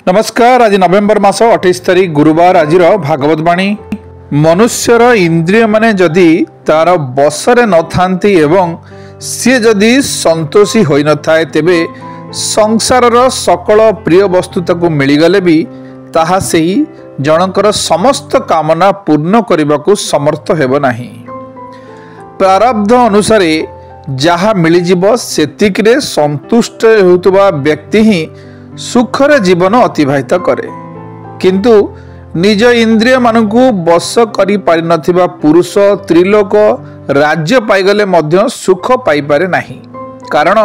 नमस्कार। आज नवेम्बर मास 28 तारीख गुरुवार। आज भागवत बाणी मनुष्यर इंद्रिय माने जदि तार बसरे न थांती एवं सी जदि संतोषी होई न थाए तेबे संसारर सकल प्रिय वस्तु ताकू मिलिगले भी ताहा सेही जनकर समस्त कामना पूर्ण करने समर्थ हेब नाही। प्रारब्ध अनुसार जहा मिलिजिव सेतिकरे संतुष्ट होउतबा व्यक्ति ही सुखर जीवन अतिबाहित करे, किंतु निज इंद्रिय मानकु बस करि पारि नथिबा पुरुष त्रिलोक राज्य पाइगले मध्य सुख पाई पारे नाही। कारण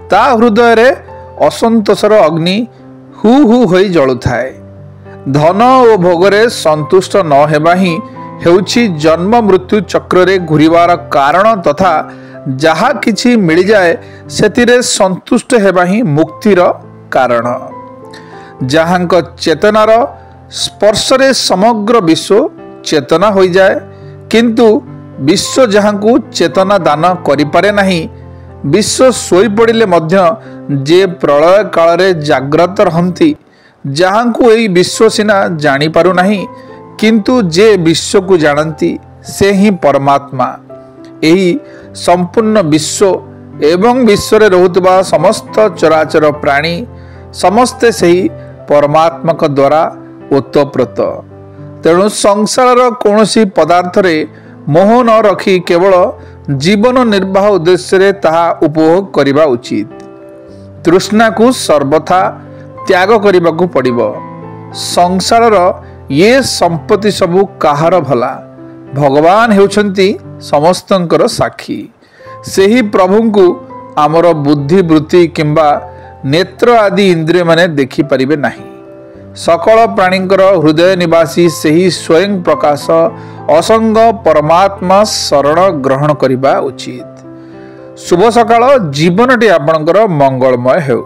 ता हृदय रे असंतोषर अग्नि हु हु होई जळुथाए। धन और भोगरे संतुष्ट न हेबा ही हेउछि जन्म मृत्यु चक्र रे घुरिवार कारण तथा जहा किछि मिल जाए सेतिरे संतुष्ट हेबा ही मुक्तिर कारण। जहांक चेतनार स्पर्शरे समग्र विश्व चेतना हो जाए, किंतु विश्व जहांकु चेतना दान करिपारे नाही। विश्व सोई पड़िले मध्य जे प्रलय काल रे जाग्रत रहंती, जहांकु एई विश्व सिना जानी पारु नाही, किंतु जे विश्व को जानती से ही परमात्मा। एही संपूर्ण विश्व एवं विश्व रे रहुतबा समस्त चराचर प्राणी समस्ते सही परमात्मा द्वारा ओतप्रोत। तेणु संसार कौनसी पदार्थ रे मोह न रखी केवल जीवन निर्वाह उद्देश्य रे ताहा उपभोग करिबा उचित। तृष्णा को सर्वथा त्याग करिबा को पड़िबो। संसार ये संपत्ति सबु काहार भला, भगवान हेउछंती समस्तंकर साक्षी। सेही प्रभु को आमर बुद्धि वृत्ति किंबा नेत्र आदि इंद्रिय माने देखि परिबे नाही। सकल प्राणींकर हृदय निवासी सेही स्वयं प्रकाश असंग परमात्मा शरण ग्रहण करिबा उचित। शुभ सकाळ। जीवनटी आपणकर मंगलमय हेउ।